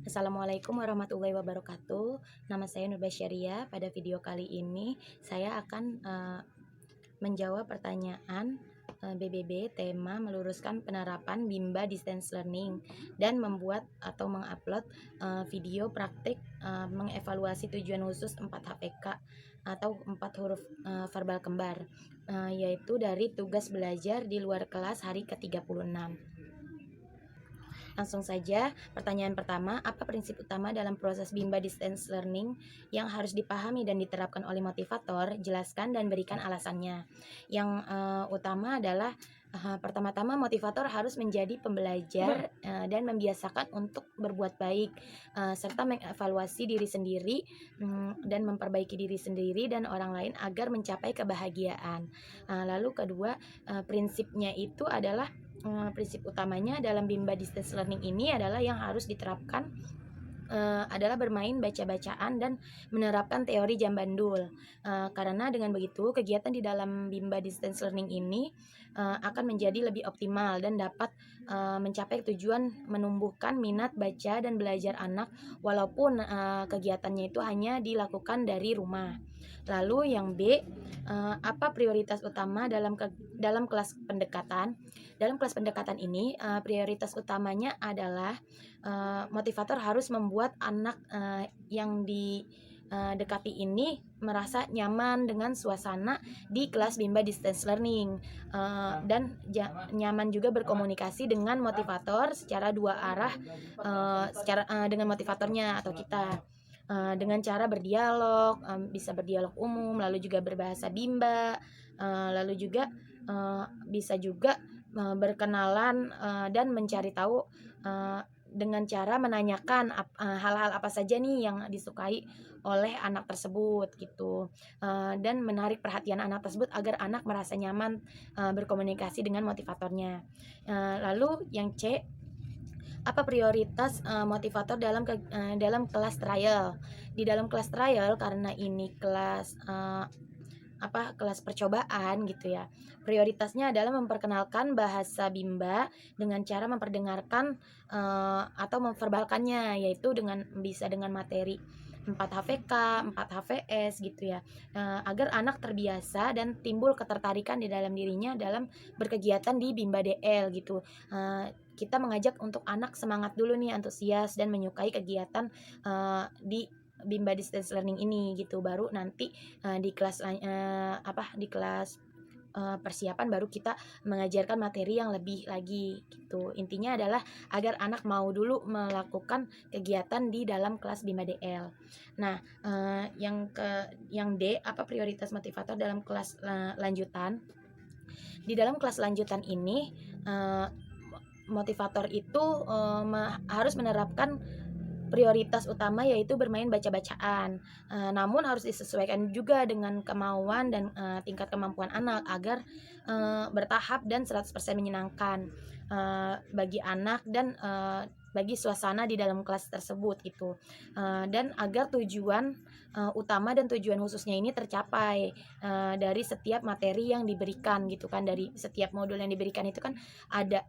Assalamualaikum warahmatullahi wabarakatuh. Nama saya Nur Basyaria. Pada video kali ini saya akan menjawab pertanyaan BBB tema meluruskan penerapan Bimba Distance Learning dan membuat atau mengupload video praktik mengevaluasi tujuan khusus 4 HPK atau 4 huruf verbal kembar, yaitu dari tugas belajar di luar kelas hari ke-36. Langsung saja, pertanyaan pertama, apa prinsip utama dalam proses Bimba Distance Learning yang harus dipahami dan diterapkan oleh motivator? Jelaskan dan berikan alasannya. Yang utama adalah pertama-tama motivator harus menjadi pembelajar dan membiasakan untuk berbuat baik serta mengevaluasi diri sendiri dan memperbaiki diri sendiri dan orang lain agar mencapai kebahagiaan. Lalu kedua, prinsipnya itu adalah prinsip utamanya dalam Bimba Distance Learning ini adalah yang harus diterapkan adalah bermain baca-bacaan dan menerapkan teori jam bandul. Karena dengan begitu kegiatan di dalam Bimba Distance Learning ini akan menjadi lebih optimal dan dapat mencapai tujuan menumbuhkan minat baca dan belajar anak walaupun kegiatannya itu hanya dilakukan dari rumah. Lalu yang B, apa prioritas utama dalam kelas pendekatan? Dalam kelas pendekatan ini prioritas utamanya adalah motivator harus membuat anak yang didekati ini merasa nyaman dengan suasana di kelas Bimba Distance Learning dan nyaman juga berkomunikasi dengan motivator secara dua arah, dengan motivatornya atau kita dengan cara berdialog, bisa berdialog umum, lalu juga berbahasa Bimba, lalu juga bisa juga berkenalan dan mencari tahu dengan cara menanyakan hal-hal apa saja nih yang disukai oleh anak tersebut gitu, dan menarik perhatian anak tersebut agar anak merasa nyaman berkomunikasi dengan motivatornya. Lalu yang C, apa prioritas motivator dalam kelas trial? Di dalam kelas trial karena ini kelas percobaan gitu ya. Prioritasnya adalah memperkenalkan bahasa Bimba dengan cara memperdengarkan atau memverbalkannya, yaitu bisa dengan materi 4 HVK, 4 HVS gitu ya. Agar anak terbiasa dan timbul ketertarikan di dalam dirinya dalam berkegiatan di Bimba DL gitu. Kita mengajak untuk anak semangat dulu nih, antusias dan menyukai kegiatan di Bimba Distance Learning ini gitu. Baru nanti di kelas persiapan baru kita mengajarkan materi yang lebih lagi gitu. Intinya adalah agar anak mau dulu melakukan kegiatan di dalam kelas Bimba DL. Nah, yang D, apa prioritas motivator dalam kelas lanjutan? Di dalam kelas lanjutan ini motivator itu harus menerapkan prioritas utama yaitu bermain baca-bacaan. Namun harus disesuaikan juga dengan kemauan dan tingkat kemampuan anak agar bertahap dan 100% menyenangkan bagi anak dan bagi suasana di dalam kelas tersebut gitu. Dan agar tujuan utama dan tujuan khususnya ini tercapai dari setiap materi yang diberikan gitu kan. Dari setiap modul yang diberikan itu kan ada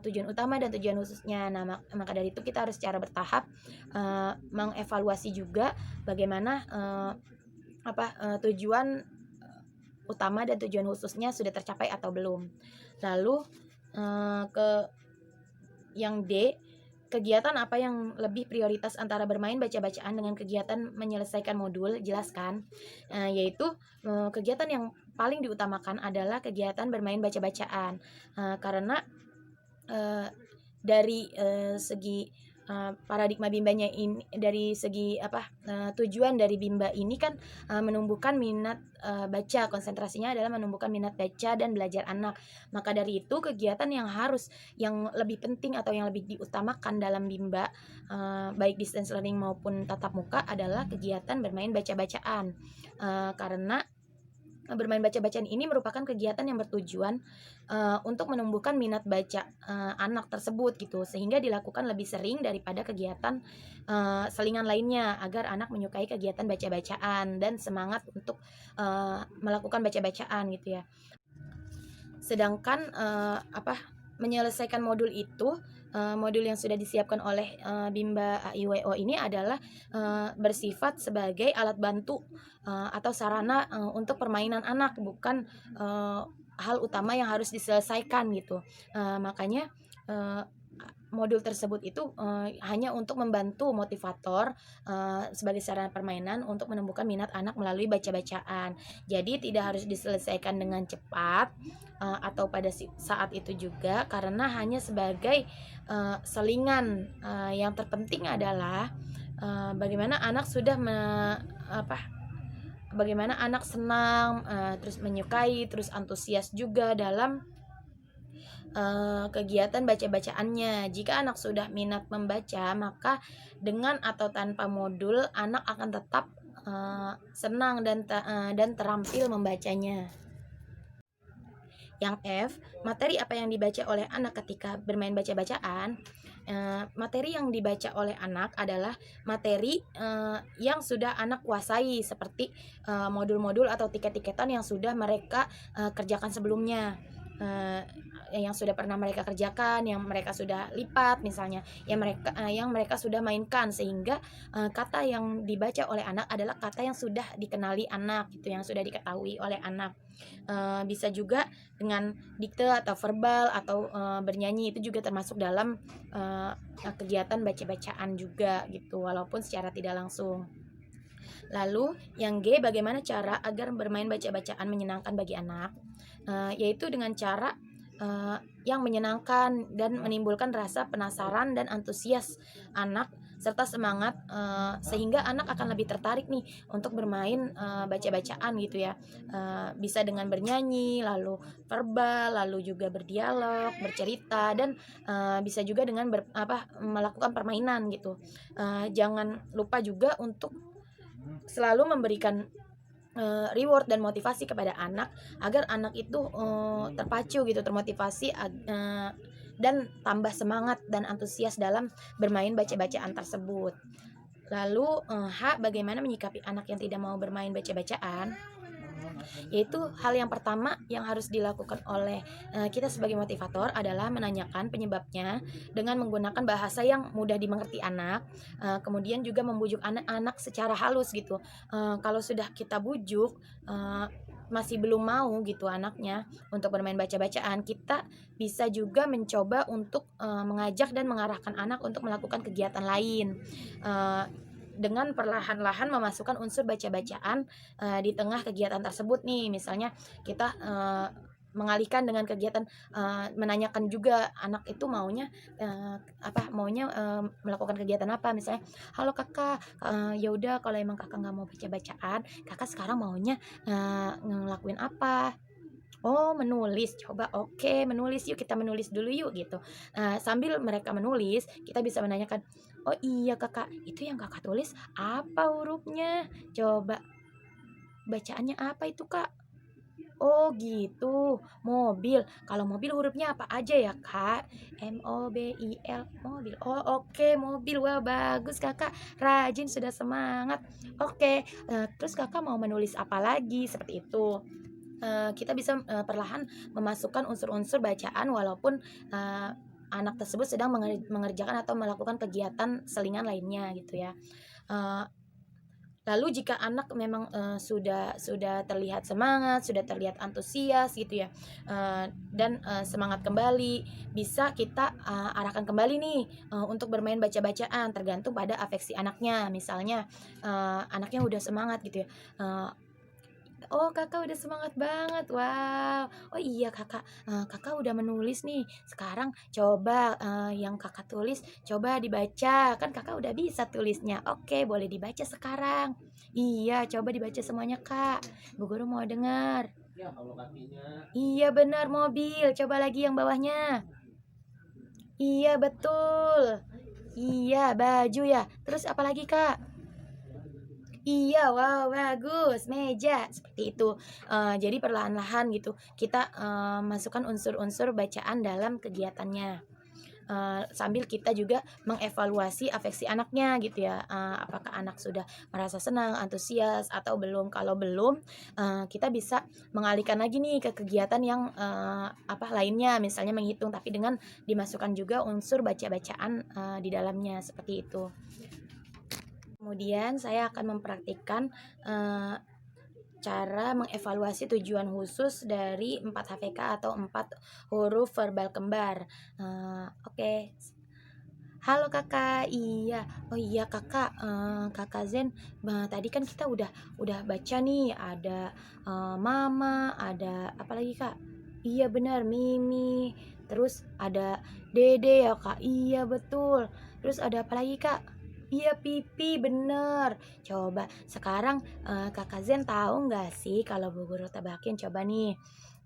tujuan utama dan tujuan khususnya. Nah, maka dari itu kita harus secara bertahap mengevaluasi juga bagaimana tujuan utama dan tujuan khususnya sudah tercapai atau belum. Lalu ke yang D, kegiatan apa yang lebih prioritas antara bermain baca-bacaan dengan kegiatan menyelesaikan modul? Jelaskan. Yaitu kegiatan yang paling diutamakan adalah kegiatan bermain baca-bacaan karena dari segi paradigma bimbanya ini, dari segi tujuan dari bimba ini kan menumbuhkan minat baca, konsentrasinya adalah menumbuhkan minat baca dan belajar anak. Maka dari itu kegiatan yang lebih penting atau yang lebih diutamakan dalam bimba baik distance learning maupun tatap muka adalah kegiatan bermain baca-bacaan, karena bermain baca-bacaan ini merupakan kegiatan yang bertujuan untuk menumbuhkan minat baca anak tersebut gitu, sehingga dilakukan lebih sering daripada kegiatan selingan lainnya agar anak menyukai kegiatan baca-bacaan dan semangat untuk melakukan baca-bacaan gitu ya. Sedangkan menyelesaikan modul itu modul yang sudah disiapkan oleh Bimba AIWO ini adalah bersifat sebagai alat bantu atau sarana untuk permainan anak, bukan hal utama yang harus diselesaikan gitu. Makanya modul tersebut itu hanya untuk membantu motivator sebagai sarana permainan untuk menumbuhkan minat anak melalui baca-bacaan. Jadi tidak harus diselesaikan dengan cepat atau pada saat itu juga, karena hanya sebagai selingan. Yang terpenting adalah bagaimana anak sudah bagaimana anak senang, terus menyukai, terus antusias juga dalam kegiatan baca-bacaannya. Jika anak sudah minat membaca, maka dengan atau tanpa modul anak akan tetap senang dan terampil membacanya. Yang F, materi apa yang dibaca oleh anak ketika bermain baca-bacaan? Materi yang dibaca oleh anak adalah materi yang sudah anak kuasai, seperti modul-modul atau tiket-tiketan yang sudah mereka kerjakan sebelumnya, yang sudah pernah mereka kerjakan, yang mereka sudah lipat misalnya, yang mereka sudah mainkan, sehingga kata yang dibaca oleh anak adalah kata yang sudah dikenali anak, gitu, yang sudah diketahui oleh anak. Bisa juga dengan dikte atau verbal atau bernyanyi, itu juga termasuk dalam kegiatan baca-bacaan juga gitu, walaupun secara tidak langsung. Lalu yang G, bagaimana cara agar bermain baca-bacaan menyenangkan bagi anak? Yaitu dengan cara yang menyenangkan dan menimbulkan rasa penasaran dan antusias anak, serta semangat, sehingga anak akan lebih tertarik nih untuk bermain baca-bacaan gitu ya. Bisa dengan bernyanyi, lalu verbal, lalu juga berdialog, bercerita, dan bisa juga dengan melakukan permainan gitu. Jangan lupa juga untuk selalu memberikan reward dan motivasi kepada anak, agar anak itu terpacu gitu, termotivasi, dan tambah semangat dan antusias dalam bermain baca-bacaan tersebut. Lalu H, bagaimana menyikapi anak yang tidak mau bermain baca-bacaan? Yaitu hal yang pertama yang harus dilakukan oleh kita sebagai motivator adalah menanyakan penyebabnya dengan menggunakan bahasa yang mudah dimengerti anak. Kemudian juga membujuk anak-anak secara halus gitu. Kalau sudah kita bujuk masih belum mau gitu anaknya untuk bermain baca-bacaan, kita bisa juga mencoba untuk mengajak dan mengarahkan anak untuk melakukan kegiatan lain, dengan perlahan-lahan memasukkan unsur baca-bacaan di tengah kegiatan tersebut nih. Misalnya kita mengalihkan dengan kegiatan menanyakan juga anak itu maunya melakukan kegiatan apa. Misalnya, halo kakak, ya udah kalau emang kakak nggak mau baca-bacaan, kakak sekarang maunya ngelakuin apa? Oh, menulis, coba, oke, menulis yuk, kita menulis dulu yuk gitu. Sambil mereka menulis, kita bisa menanyakan, oh iya kakak, itu yang kakak tulis apa hurufnya? Coba bacaannya apa itu kak? Oh gitu, mobil. Kalau mobil hurufnya apa aja ya kak? MOBIL, mobil. Oh oke, mobil. Wah bagus kakak, rajin, sudah semangat. Oke, terus kakak mau menulis apa lagi? Seperti itu. Kita bisa perlahan memasukkan unsur-unsur bacaan walaupun anak tersebut sedang mengerjakan atau melakukan kegiatan selingan lainnya gitu ya. Lalu jika anak memang sudah terlihat semangat, sudah terlihat antusias gitu ya, dan semangat kembali, bisa kita arahkan kembali nih untuk bermain baca-bacaan, tergantung pada afeksi anaknya. Misalnya anaknya udah semangat gitu ya, oh kakak udah semangat banget, wow. Oh iya kakak, kakak udah menulis nih. Sekarang coba yang kakak tulis coba dibaca, kan kakak udah bisa tulisnya. Oke, boleh dibaca sekarang. Iya, coba dibaca semuanya kak, Bu Guru mau dengar. Iya benar, mobil, coba lagi yang bawahnya. Iya betul. Iya, baju ya. Terus apa lagi kak? Iya, wow, bagus, meja, seperti itu. Jadi perlahan-lahan gitu kita masukkan unsur-unsur bacaan dalam kegiatannya. sambil kita juga mengevaluasi afeksi anaknya gitu ya, apakah anak sudah merasa senang, antusias atau belum. Kalau belum, kita bisa mengalihkan lagi nih ke kegiatan yang lainnya, misalnya menghitung tapi dengan dimasukkan juga unsur baca-bacaan di dalamnya, seperti itu. Kemudian saya akan mempraktikkan cara mengevaluasi tujuan khusus dari 4 HVK atau 4 huruf verbal kembar. Oke. Halo Kakak, iya. Oh iya Kakak, Kakak Zen, tadi kan kita udah baca nih, ada mama, ada apa lagi Kak? Iya benar, Mimi. Terus ada Dede ya Kak. Iya betul. Terus ada apa lagi Kak? Iya Pipi, bener. Coba sekarang Kakak Zen tahu nggak sih kalau Bu Guru tebakin, coba nih.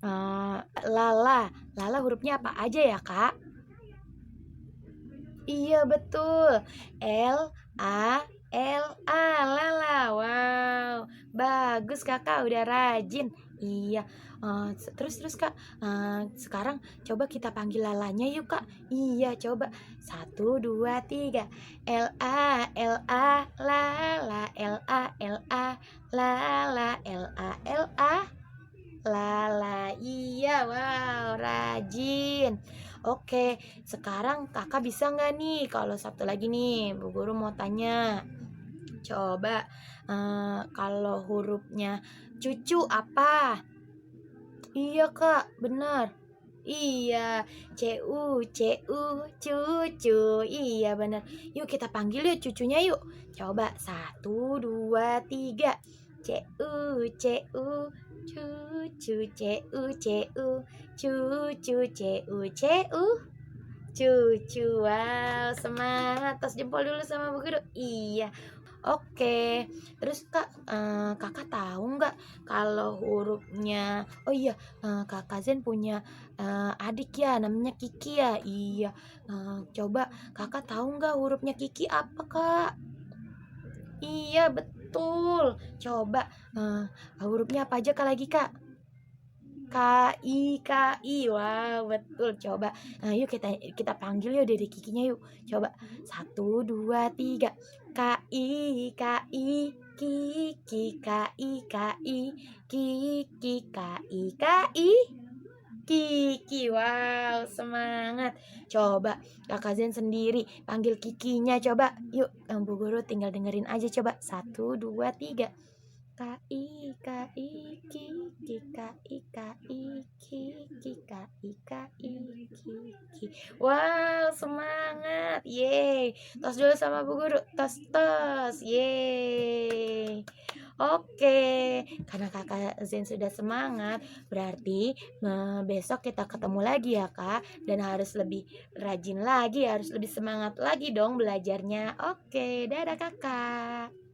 Eh, Lala, Lala hurufnya apa aja ya Kak? Iya betul. L A Lala. Wow, bagus Kakak, udah rajin. Iya. Terus terus Kak, sekarang coba kita panggil Lalanya yuk Kak. Iya, coba. Satu, dua, tiga. L A Lala. L A Lala. L A Lala. Iya, wow, rajin. Oke, sekarang Kakak bisa nggak nih kalau Sabtu lagi nih, Bu Guru mau tanya. Coba kalau hurufnya cucu apa? Iya Kak, benar. Iya, cucu. Iya benar. Yuk kita panggil yuk cucunya yuk. Coba, satu, dua, tiga. Cu, cucu, cu. Cucu, wow, semangat. Tos jempol dulu sama Bu Guru. Iya. Oke, terus Kak, Kakak tahu nggak kalau hurufnya, oh iya, Kakak Zen punya adik ya, namanya Kiki ya? Iya, coba Kakak tahu nggak hurufnya Kiki apa Kak? Iya betul. Coba hurufnya apa aja Kak lagi Kak? Ki, wow betul. Coba, yuk kita panggil yuk Dede Kikinya yuk. Coba, satu, dua, tiga. Ki, Kiki, Ki, Kiki. Wow, semangat. Coba Kakak Zen sendiri panggil Kikinya. Coba, yuk, Bu Guru tinggal dengerin aja. Coba, satu, dua, tiga. Kiki, Kiki. Wow, semangat. Yeay. Tos dulu sama Bu Guru. Tos, tos. Yeay. Oke, karena Kakak Zen sudah semangat, berarti besok kita ketemu lagi ya Kak, dan harus lebih rajin lagi, harus lebih semangat lagi dong belajarnya. Oke, dadah Kakak.